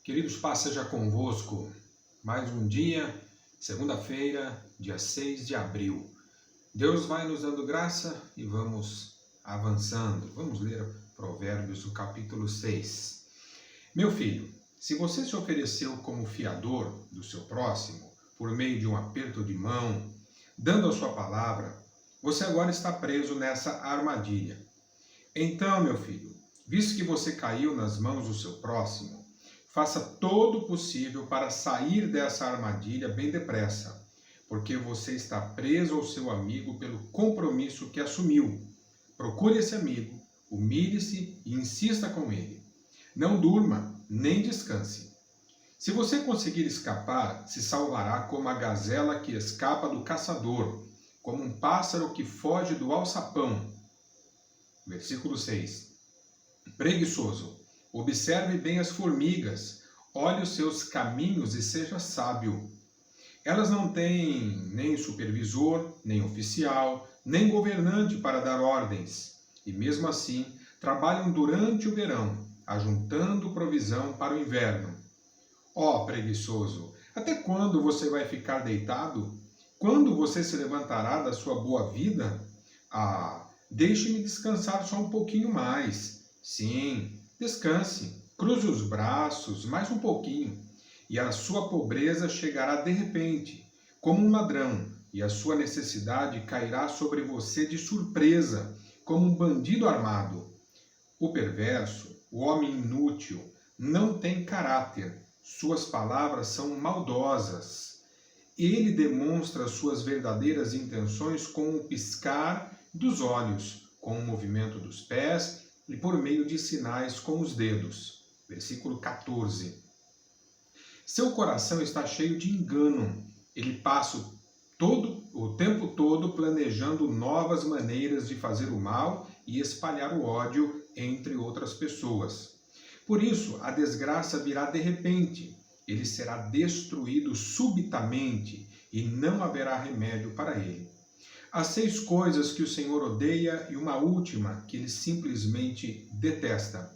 Queridos, paz seja convosco. Mais um dia, segunda-feira, dia 6 de abril. Deus vai nos dando graça e vamos avançando. Vamos ler Provérbios, o capítulo 6. Meu filho, se você se ofereceu como fiador do seu próximo, por meio de um aperto de mão, dando a sua palavra, você agora está preso nessa armadilha. Então, meu filho, visto que você caiu nas mãos do seu próximo, faça todo o possível para sair dessa armadilha bem depressa, porque você está preso ao seu amigo pelo compromisso que assumiu. Procure esse amigo, humilhe-se e insista com ele. Não durma, nem descanse. Se você conseguir escapar, se salvará como a gazela que escapa do caçador, como um pássaro que foge do alçapão. Versículo 6. Preguiçoso, observe bem as formigas, olhe os seus caminhos e seja sábio. Elas não têm nem supervisor, nem oficial, nem governante para dar ordens, e mesmo assim trabalham durante o verão, ajuntando provisão para o inverno. Ó preguiçoso, até quando você vai ficar deitado? Quando você se levantará da sua boa vida? Deixe-me descansar só um pouquinho mais. Sim, descanse, cruze os braços mais um pouquinho, e a sua pobreza chegará de repente, como um ladrão, e a sua necessidade cairá sobre você de surpresa, como um bandido armado. O perverso, o homem inútil, não tem caráter, suas palavras são maldosas. Ele demonstra suas verdadeiras intenções com o piscar dos olhos, com o movimento dos pés e por meio de sinais com os dedos. Versículo 14. Seu coração está cheio de engano. Ele passa o tempo todo planejando novas maneiras de fazer o mal e espalhar o ódio entre outras pessoas. Por isso, a desgraça virá de repente. Ele será destruído subitamente e não haverá remédio para ele. Há 6 coisas que o Senhor odeia e uma última que ele simplesmente detesta: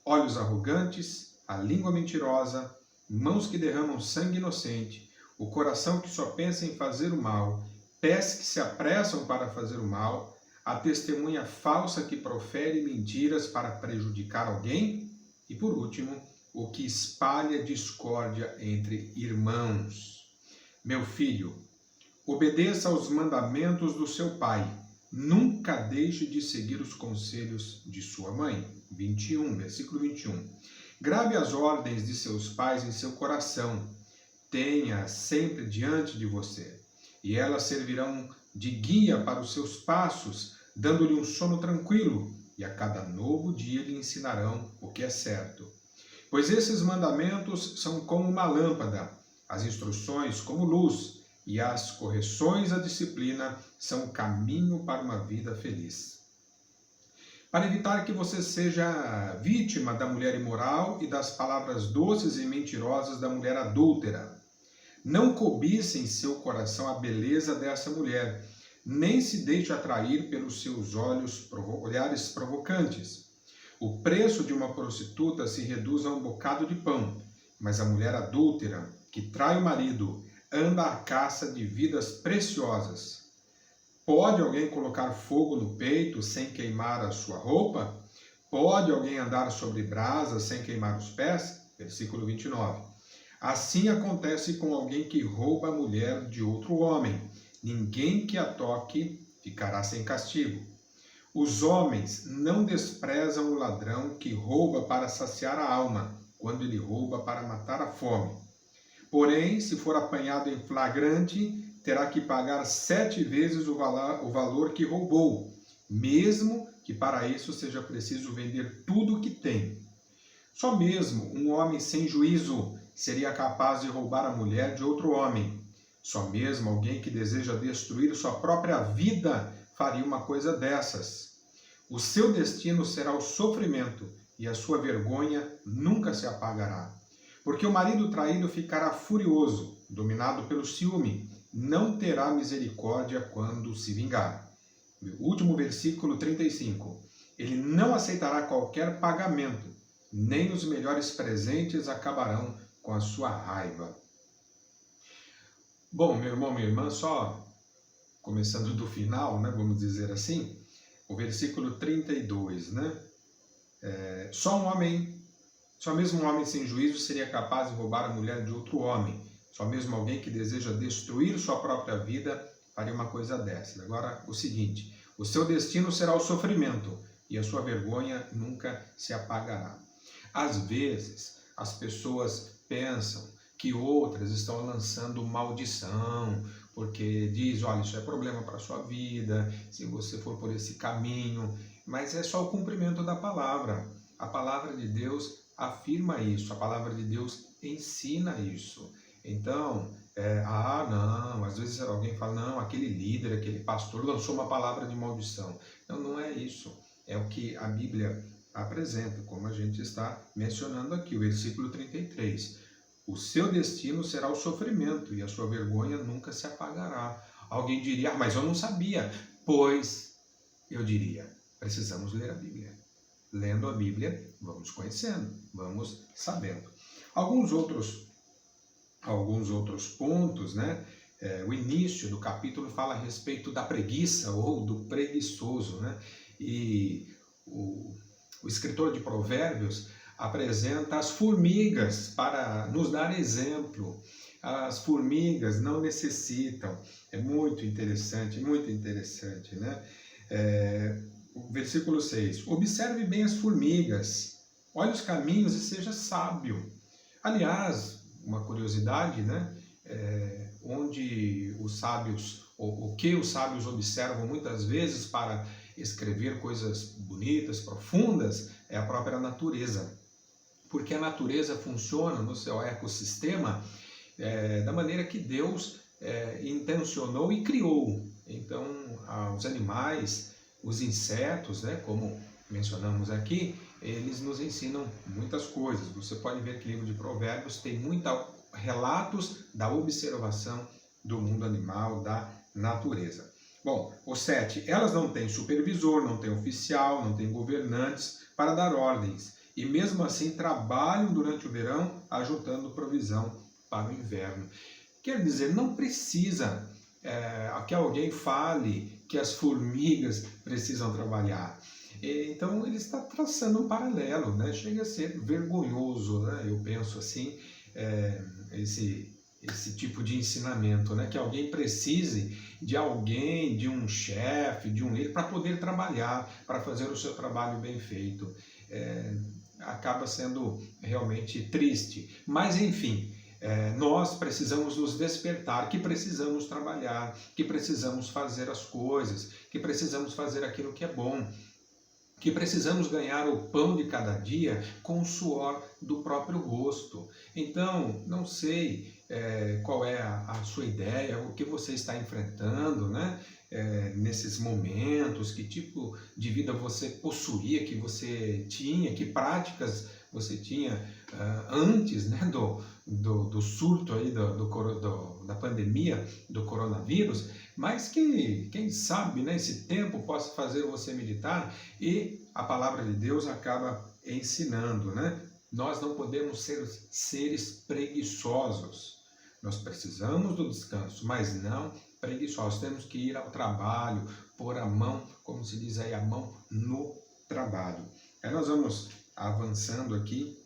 olhos arrogantes, a língua mentirosa, mãos que derramam sangue inocente, o coração que só pensa em fazer o mal, pés que se apressam para fazer o mal, a testemunha falsa que profere mentiras para prejudicar alguém e, por último, o que espalha discórdia entre irmãos. Meu filho, obedeça aos mandamentos do seu pai. Nunca deixe de seguir os conselhos de sua mãe. Versículo 21. Grave as ordens de seus pais em seu coração. Tenha sempre diante de você. E elas servirão de guia para os seus passos, dando-lhe um sono tranquilo. E a cada novo dia lhe ensinarão o que é certo. Pois esses mandamentos são como uma lâmpada, as instruções como luz, e as correções à disciplina são o caminho para uma vida feliz. Para evitar que você seja vítima da mulher imoral e das palavras doces e mentirosas da mulher adúltera, não cobice em seu coração a beleza dessa mulher, nem se deixe atrair pelos seus olhares provocantes. O preço de uma prostituta se reduz a um bocado de pão, mas a mulher adúltera, que trai o marido, anda à caça de vidas preciosas. Pode alguém colocar fogo no peito sem queimar a sua roupa? Pode alguém andar sobre brasas sem queimar os pés? Versículo 29. Assim acontece com alguém que rouba a mulher de outro homem. Ninguém que a toque ficará sem castigo. Os homens não desprezam o ladrão que rouba para saciar a alma, quando ele rouba para matar a fome. Porém, se for apanhado em flagrante, terá que pagar 7 vezes o valor que roubou, mesmo que para isso seja preciso vender tudo o que tem. Só mesmo um homem sem juízo seria capaz de roubar a mulher de outro homem. Só mesmo alguém que deseja destruir sua própria vida faria uma coisa dessas. O seu destino será o sofrimento e a sua vergonha nunca se apagará. Porque o marido traído ficará furioso, dominado pelo ciúme, não terá misericórdia quando se vingar. Último versículo 35. Ele não aceitará qualquer pagamento. nem os melhores presentes acabarão com a sua raiva. Bom, meu irmão, minha irmã, só começando do final, né, vamos dizer assim, o versículo 32, né? Só mesmo um homem sem juízo seria capaz de roubar a mulher de outro homem. Só mesmo alguém que deseja destruir sua própria vida faria uma coisa dessa. Agora, o seguinte, o seu destino será o sofrimento e a sua vergonha nunca se apagará. Às vezes, as pessoas pensam que outras estão lançando maldição, porque diz, olha, isso é problema para a sua vida, se você for por esse caminho, mas é só o cumprimento da palavra. A palavra de Deus afirma isso, a palavra de Deus ensina isso. Então, não, às vezes alguém fala, não, aquele líder, aquele pastor lançou uma palavra de maldição. Não, não é isso, é o que a Bíblia apresenta, como a gente está mencionando aqui, o versículo 33. O seu destino será o sofrimento e a sua vergonha nunca se apagará. Alguém diria, mas eu não sabia. Pois, eu diria, precisamos ler a Bíblia. Lendo a Bíblia, vamos conhecendo, vamos sabendo. Alguns outros pontos, né? O início do capítulo fala a respeito da preguiça ou do preguiçoso, né? E o escritor de Provérbios apresenta as formigas para nos dar exemplo. As formigas não necessitam. É muito interessante, né? O versículo 6. Observe bem as formigas, olhe os caminhos e seja sábio. Aliás, uma curiosidade, né? Onde os sábios, o que os sábios observam muitas vezes para escrever coisas bonitas, profundas, é a própria natureza. Porque a natureza funciona no seu ecossistema da maneira que Deus intencionou e criou. Então, os animais, os insetos, né, como mencionamos aqui, eles nos ensinam muitas coisas. Você pode ver que o livro de Provérbios tem muitos relatos da observação do mundo animal, da natureza. Bom, o 7. Elas não têm supervisor, não têm oficial, não têm governantes para dar ordens. E mesmo assim trabalham durante o verão, ajuntando provisão para o inverno. Quer dizer, não precisa que alguém fale que as formigas precisam trabalhar. Então ele está traçando um paralelo, né? Chega a ser vergonhoso, né? Eu penso assim, esse tipo de ensinamento, né? Que alguém precise de alguém, de um chefe, de um líder, para poder trabalhar, para fazer o seu trabalho bem feito. Acaba sendo realmente triste. Mas, enfim, nós precisamos nos despertar, que precisamos trabalhar, que precisamos fazer as coisas, que precisamos fazer aquilo que é bom, que precisamos ganhar o pão de cada dia com o suor do próprio rosto. Então, não sei qual é a sua ideia, o que você está enfrentando, né? Nesses momentos, que tipo de vida você possuía, que você tinha, que práticas você tinha antes, né, do surto aí da pandemia do coronavírus, mas que, quem sabe, né, esse tempo possa fazer você meditar e a palavra de Deus acaba ensinando, né? Nós não podemos ser seres preguiçosos. Nós precisamos do descanso, mas não preguiçosos. Temos que ir ao trabalho, pôr a mão, como se diz aí, a mão no trabalho. Aí nós vamos avançando aqui,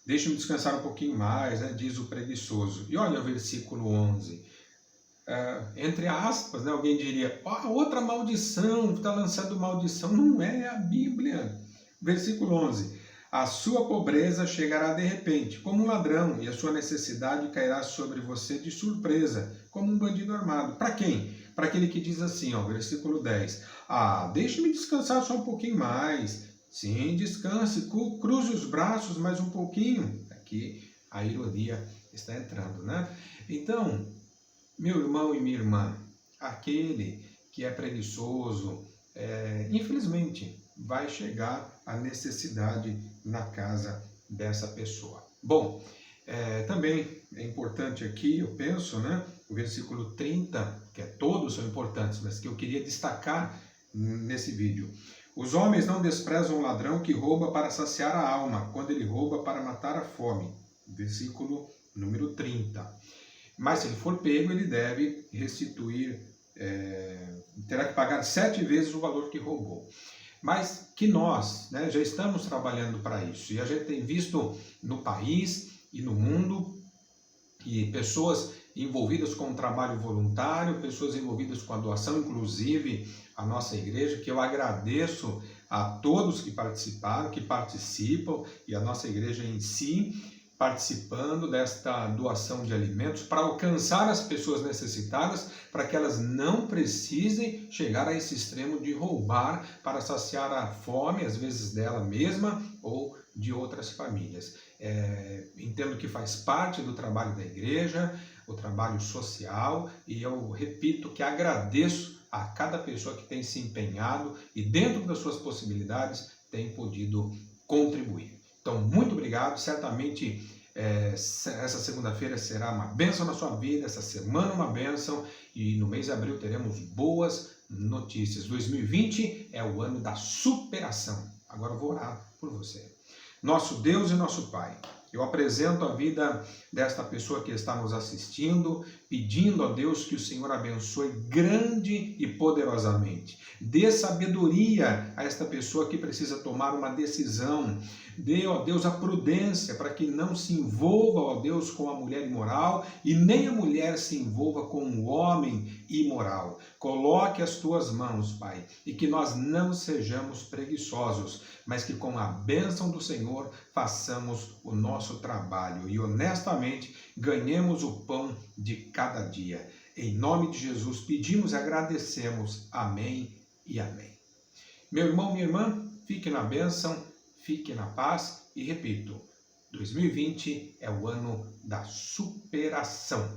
deixe-me descansar um pouquinho mais, né, diz o preguiçoso. E olha o versículo 11. Entre aspas, né, alguém diria, outra maldição, está lançando maldição. Não é a Bíblia. Versículo 11. A sua pobreza chegará de repente, como um ladrão, e a sua necessidade cairá sobre você de surpresa, como um bandido armado. Para quem? Para aquele que diz assim, versículo 10. Deixe-me descansar só um pouquinho mais. Sim, descanse, cruze os braços mais um pouquinho. Aqui a ironia está entrando, né? Então, meu irmão e minha irmã, aquele que é preguiçoso, infelizmente, vai chegar a necessidade na casa dessa pessoa. Bom, também é importante aqui, eu penso, né, o versículo 30, que todos são importantes, mas que eu queria destacar nesse vídeo. Os homens não desprezam o ladrão que rouba para saciar a alma, quando ele rouba para matar a fome. Versículo número 30. Mas se ele for pego, ele deve restituir, terá que pagar 7 vezes o valor que roubou. Mas que nós, né, já estamos trabalhando para isso. E a gente tem visto no país e no mundo e pessoas envolvidas com o trabalho voluntário, pessoas envolvidas com a doação, inclusive a nossa igreja, que eu agradeço a todos que participaram, que participam, e a nossa igreja em si, participando desta doação de alimentos para alcançar as pessoas necessitadas, para que elas não precisem chegar a esse extremo de roubar para saciar a fome, às vezes dela mesma ou de outras famílias. Entendo que faz parte do trabalho da igreja, o trabalho social, e eu repito que agradeço a cada pessoa que tem se empenhado e dentro das suas possibilidades tem podido contribuir. Então, muito obrigado, certamente essa segunda-feira será uma bênção na sua vida, essa semana uma bênção, e no mês de abril teremos boas notícias. 2020 é o ano da superação. Agora eu vou orar por você. Nosso Deus e nosso Pai, eu apresento a vida desta pessoa que está nos assistindo, pedindo a Deus que o Senhor abençoe grande e poderosamente. Dê sabedoria a esta pessoa que precisa tomar uma decisão. Dê, ó Deus, a prudência para que não se envolva, ó Deus, com a mulher imoral e nem a mulher se envolva com o homem imoral. Coloque as tuas mãos, Pai, e que nós não sejamos preguiçosos, mas que com a bênção do Senhor façamos o nosso trabalho e honestamente ganhemos o pão de cada dia. Em nome de Jesus pedimos e agradecemos. Amém e amém. Meu irmão, minha irmã, fique na bênção, fique na paz e repito, 2020 é o ano da superação.